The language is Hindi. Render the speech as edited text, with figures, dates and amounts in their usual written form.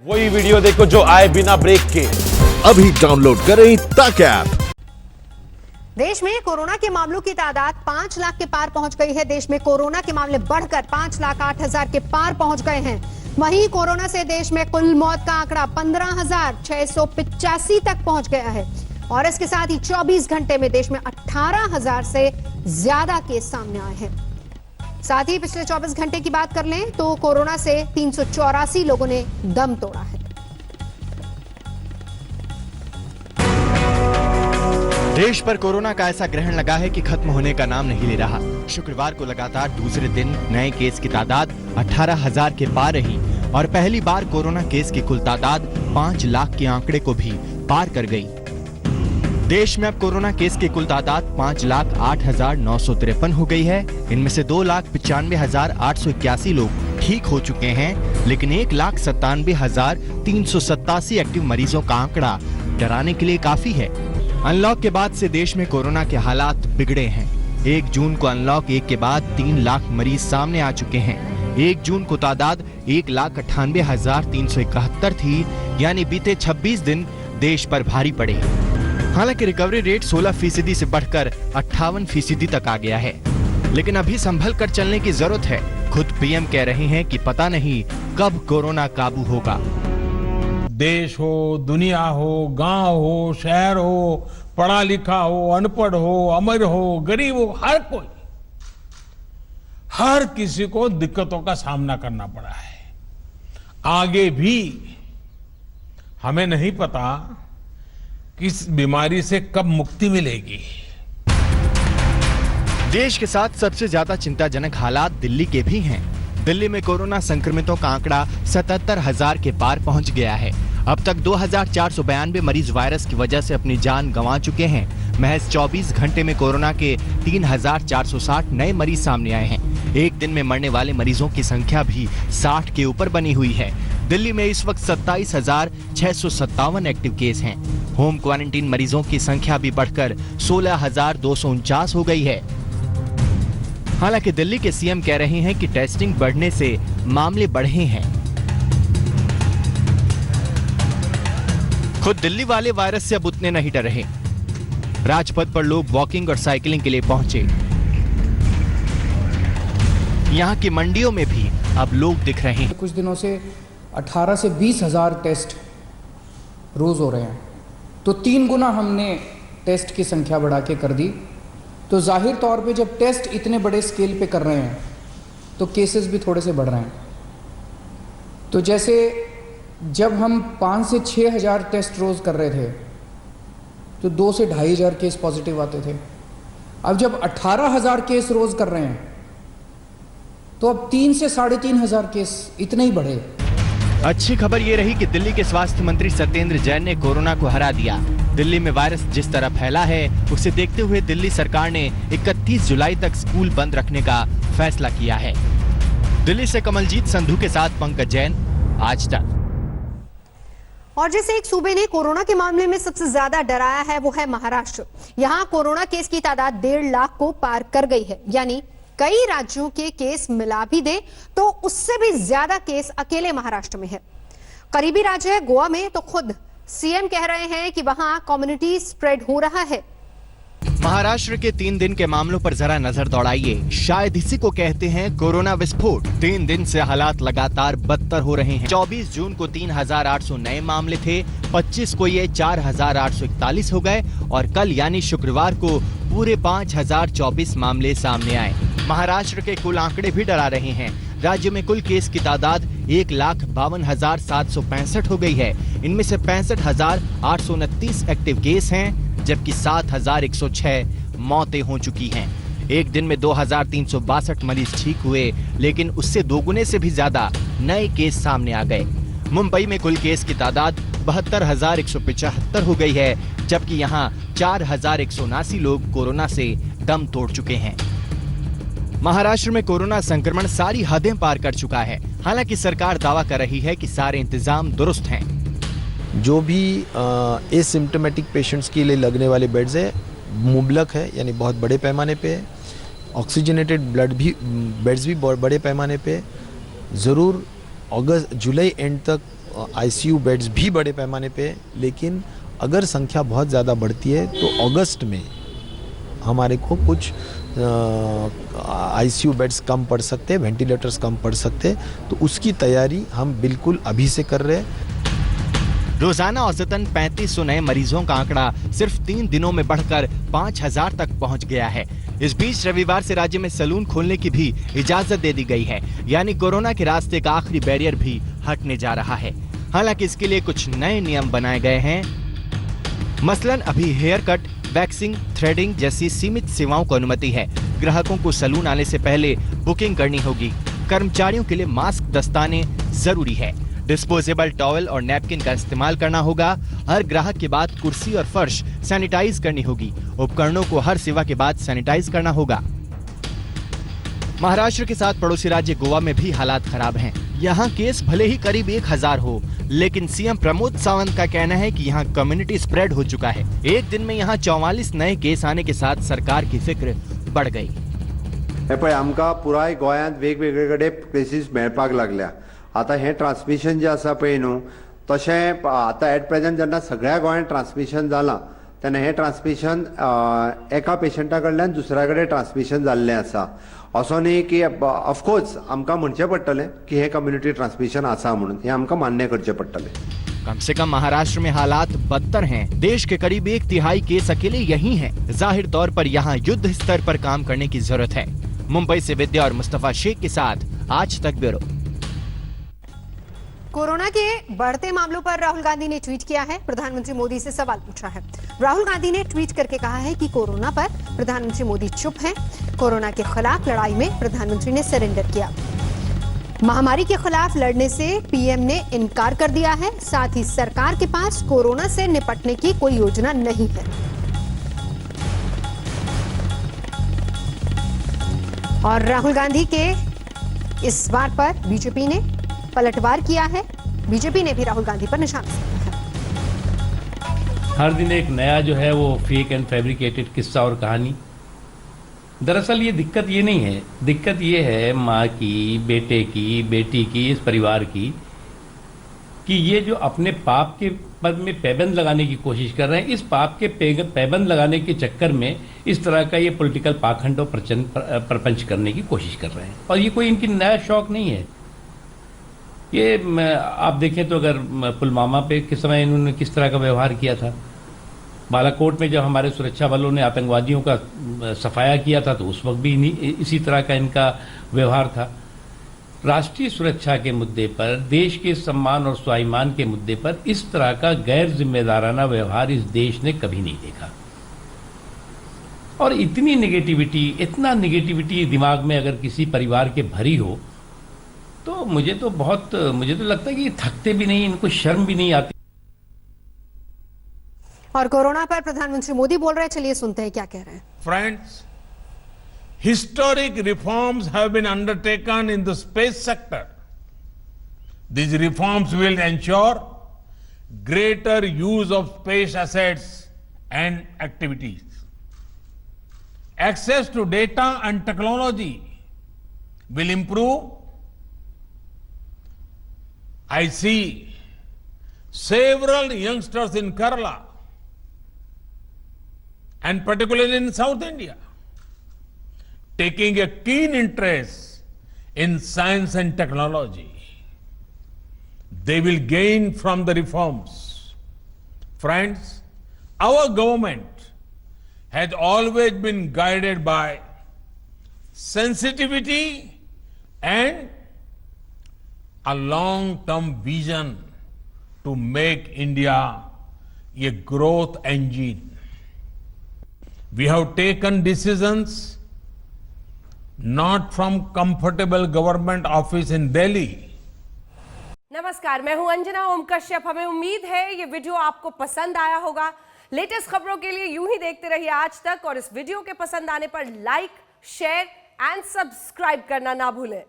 वही वीडियो देखो जो आए बिना ब्रेक के। अभी डाउनलोड करें तक ऐप। देश में कोरोना के मामलों की तादाद 5 लाख के पार पहुंच गई है। देश में कोरोना के मामले बढ़कर 5,08,000 के पार पहुंच गए हैं। वहीं कोरोना से देश में कुल मौत का आंकड़ा 15,685 तक पहुंच गया है और इसके साथ ही 24 घंटे में देश में 18,000 से ज्यादा केस सामने आए हैं। साथ ही पिछले 24 घंटे की बात कर लें तो कोरोना से 384 लोगों ने दम तोड़ा है। देश पर कोरोना का ऐसा ग्रहण लगा है कि खत्म होने का नाम नहीं ले रहा। शुक्रवार को लगातार दूसरे दिन नए केस की तादाद 18,000 के पार रही और पहली बार कोरोना केस की कुल तादाद 5 लाख के आंकड़े को भी पार कर गई। देश में अब कोरोना केस की कुल तादाद 5,08,953 हो गई है। इनमें से 2,95,881 लोग ठीक हो चुके हैं, लेकिन 1,97,387 एक्टिव मरीजों का आंकड़ा डराने के लिए काफी है। अनलॉक के बाद से देश में कोरोना के हालात बिगड़े हैं। 1 जून को अनलॉक 1 के बाद 3 लाख मरीज सामने आ चुके हैं। 1 जून को तादाद 1,98,371 थी, यानी बीते 26 दिन देश पर भारी पड़े। हालांकि रिकवरी रेट 16% से बढ़कर 58% तक आ गया है, लेकिन अभी संभल कर चलने की जरूरत है। खुद पीएम कह रहे हैं कि पता नहीं कब कोरोना काबू होगा। देश हो, दुनिया हो, गांव हो, शहर हो, पढ़ा लिखा हो, अनपढ़ हो, अमीर हो, गरीब हो, हर किसी को दिक्कतों का सामना करना पड़ा है। आगे भी हमें नहीं पता किस बीमारी से कब मुक्ति मिलेगी। देश के साथ सबसे ज्यादा चिंताजनक हालात दिल्ली के भी हैं। दिल्ली में कोरोना संक्रमितों का आंकड़ा 77,000 के पार पहुंच गया है। अब तक 2,492 मरीज वायरस की वजह से अपनी जान गंवा चुके हैं। महज 24 घंटे में कोरोना के 3,460 नए मरीज सामने आए हैं। एक दिन में मरने वाले मरीजों की संख्या भी 60 के ऊपर बनी हुई है। दिल्ली में इस वक्त 27,657 एक्टिव केस हैं। होम क्वारंटीन मरीजों की संख्या भी बढ़कर 16,249 हो गई है। हालांकि दिल्ली के सीएम कह रहे हैं कि टेस्टिंग बढ़ने से मामले बढ़े हैं। खुद दिल्ली वाले वायरस से अब उतने नहीं डर रहे। राजपथ पर लोग वॉकिंग और साइकिलिंग के लिए पहुंचे। यहाँ की मंडियों में भी अब लोग दिख रहे हैं। कुछ दिनों से 18 से 20 हजार टेस्ट रोज हो रहे हैं, तो 3 गुना हमने टेस्ट की संख्या बढ़ा के कर दी। तो जाहिर तौर पे जब टेस्ट इतने बड़े स्केल पे कर रहे हैं तो केसेस भी थोड़े से बढ़ रहे हैं। तो जैसे जब हम 5 से 6 हजार टेस्ट रोज कर रहे थे तो 2 से 2,500 केस पॉजिटिव आते थे। अब जब 18,000 केस रोज कर रहे हैं तो अब 3 से 3,500 केस इतने ही बढ़े। अच्छी खबर ये रही कि दिल्ली के स्वास्थ्य मंत्री सत्येंद्र जैन ने कोरोना को हरा दिया। दिल्ली में वायरस जिस तरह फैला है उसे देखते हुए दिल्ली सरकार ने 31 जुलाई तक स्कूल बंद रखने का फैसला किया है। दिल्ली से कमलजीत संधू के साथ पंकज जैन, आज तक। और जैसे एक सूबे ने कोरोना के मामले में सबसे ज्यादा डराया है वो है महाराष्ट्र। यहाँ कोरोना केस की तादाद 1.5 लाख को पार कर गई है, यानी कई राज्यों के केस मिला भी दे तो उससे भी ज्यादा केस अकेले महाराष्ट्र में है। करीबी राज्य है गोवा में तो खुद सीएम कह रहे हैं कि वहां कम्युनिटी स्प्रेड हो रहा है। महाराष्ट्र के 3 दिन के मामलों पर जरा नजर दौड़ाइए। शायद इसी को कहते हैं कोरोना विस्फोट। 3 दिन से हालात लगातार बदतर हो रहे हैं। 24 जून को 3,800 नए मामले थे, 25 को ये 4,841 हो गए और कल यानी शुक्रवार को पूरे 5,024 मामले सामने आए। महाराष्ट्र के कुल आंकड़े भी डरा रहे हैं। राज्य में कुल केस की तादाद 1,52,765 हो गई है। इनमें से 65,829 एक्टिव केस हैं, जबकि 7,106 मौतें हो चुकी हैं। एक दिन में 2,362 मरीज ठीक हुए, लेकिन उससे दोगुने से भी ज्यादा नए केस सामने आ गए। मुंबई में कुल केस की तादाद 72,175 हो गई है, जबकि यहाँ 4,179 लोग कोरोना से दम तोड़ चुके हैं। महाराष्ट्र में कोरोना संक्रमण सारी हदें पार कर चुका है। हालांकि सरकार दावा कर रही है कि सारे इंतजाम दुरुस्त हैं। जो भी एसिम्प्टोमेटिक पेशेंट्स के लिए लगने वाले बेड्स है मुबलक है, यानी बहुत बड़े पैमाने पे है। ऑक्सीजनेटेड बेड्स भी बड़े पैमाने पे ज़रूर जुलाई एंड तक आईसीयू बेड्स भी बड़े पैमाने पे है, लेकिन अगर संख्या बहुत ज़्यादा बढ़ती है तो अगस्त में हमारे को कुछ आईसीयू बेड्स कम पड़ सकते हैं, वेंटिलेटर्स कम पड़ सकते हैं, तो उसकी तैयारी हम बिल्कुल अभी से कर रहे हैं। रोजाना औसतन 3500 नए मरीजों का आंकड़ा सिर्फ 3 दिनों में बढ़कर 5000 तक पहुंच गया है। इस बीच रविवार से राज्य में सैलून खोलने की भी इजाजत दे दी गई है, यानी कोरोना के रास्ते का आखिरी बैरियर भी हटने जा रहा है। हालांकि इसके लिए कुछ नए नियम बनाए गए हैं। मसलन अभी हेयर कट, वैक्सिंग, थ्रेडिंग जैसी सीमित सेवाओं को अनुमति है। ग्राहकों को सैलून आने से पहले बुकिंग करनी होगी। कर्मचारियों के लिए मास्क, दस्ताने जरूरी है। डिस्पोजेबल टॉवल और नैपकिन का इस्तेमाल करना होगा। हर ग्राहक के बाद कुर्सी और फर्श सैनिटाइज करनी होगी। उपकरणों को हर सेवा के बाद सैनिटाइज करना होगा। महाराष्ट्र के साथ पड़ोसी राज्य गोवा में भी हालात खराब हैं। यहाँ केस भले ही करीब 1000 हो, लेकिन सीएम प्रमोद सावंत का कहना है कि यहाँ कम्युनिटी स्प्रेड हो चुका है। एक दिन में यहाँ 44 नए केस आने के साथ सरकार की फिक्र बढ़ गई। पळय आमकां पुराय गोंयांत वेगवेगळे कडेन केसीस मेळपाक लागल्या। आता हे ट्रान्समिशन जे आसा पळय न्हू, तशें आता एट प्रेझेंट जेन्ना सगळ्या गोंयांत ट्रान्समिशन जालां तेन्ना हे ट्रान्समिशन एका पेशंटा कडल्यान दुसऱ्या कडेन ट्रान्समिशन जाल्लें आसा। असो न्ही की ऑफकोर्स आमकां म्हणचें पडटलें की हे कम्युनिटी ट्रान्समिशन आसा म्हणून, हे आमकां मान्य करचें पडटलें। कम से कम महाराष्ट्र में हालात बदतर हैं। देश के करीब 1/3 केस अकेले यही हैं। जाहिर तौर पर यहाँ युद्ध स्तर पर काम करने की जरूरत है। मुंबई से विद्या और मुस्तफा शेख के साथ आज तक ब्यूरो। कोरोना के बढ़ते मामलों पर राहुल गांधी ने ट्वीट किया है। प्रधानमंत्री मोदी से सवाल पूछा है। राहुल गांधी ने ट्वीट करके कहा है कि कोरोना पर प्रधानमंत्री मोदी चुप हैं। कोरोना के खिलाफ लड़ाई में प्रधानमंत्री ने सरेंडर किया। महामारी के खिलाफ लड़ने से पीएम ने इनकार कर दिया है। साथ ही सरकार के पास कोरोना से निपटने की कोई योजना नहीं है। और राहुल गांधी के इस बात पर बीजेपी ने पलटवार किया है। बीजेपी ने भी राहुल गांधी पर निशाना साधा है। हर दिन एक नया जो है वो फेक एंड फैब्रिकेटेड किस्सा और कहानी। दरअसल ये दिक्कत ये नहीं है, दिक्कत ये है माँ की, बेटे की, बेटी की, इस परिवार की, कि ये जो अपने पाप के पद में पैबंद लगाने की कोशिश कर रहे हैं, इस पाप के पैबंद लगाने के चक्कर में इस तरह का ये पॉलिटिकल पाखंड और प्रपंच करने की कोशिश कर रहे हैं। और ये कोई इनकी नया शौक नहीं है। ये आप देखें तो अगर पुलवामा पे किस समय इन्होंने किस तरह का व्यवहार किया था, बालाकोट में जब हमारे सुरक्षा बलों ने आतंकवादियों का सफाया किया था तो उस वक्त भी इसी तरह का इनका व्यवहार था। राष्ट्रीय सुरक्षा के मुद्दे पर, देश के सम्मान और स्वाभिमान के मुद्दे पर इस तरह का गैर जिम्मेदाराना व्यवहार इस देश ने कभी नहीं देखा। और इतनी नेगेटिविटी, इतना नेगेटिविटी दिमाग में अगर किसी परिवार के भरी हो तो मुझे तो लगता है कि थकते भी नहीं, इनको शर्म भी नहीं आती। और कोरोना पर प्रधानमंत्री मोदी बोल रहे हैं, चलिए सुनते हैं क्या कह रहे हैं। Friends, historic reforms have been undertaken in the space sector. These reforms will ensure greater use of space assets and activities. Access to data and technology will improve. I see several youngsters in Kerala and particularly in South India taking a keen interest in science and technology. They will gain from the reforms. Friends, our government has always been guided by sensitivity and a long-term vision to make India a growth engine. We have taken decisions not from comfortable government office in Delhi. नमस्कार, मैं हूं अंजना ओम कश्यप। हमें उम्मीद है ये वीडियो आपको पसंद आया होगा। लेटेस्ट खबरों के लिए यूं ही देखते रहिए आज तक, और इस वीडियो के पसंद आने पर लाइक, शेयर एंड सब्सक्राइब करना ना भूलें।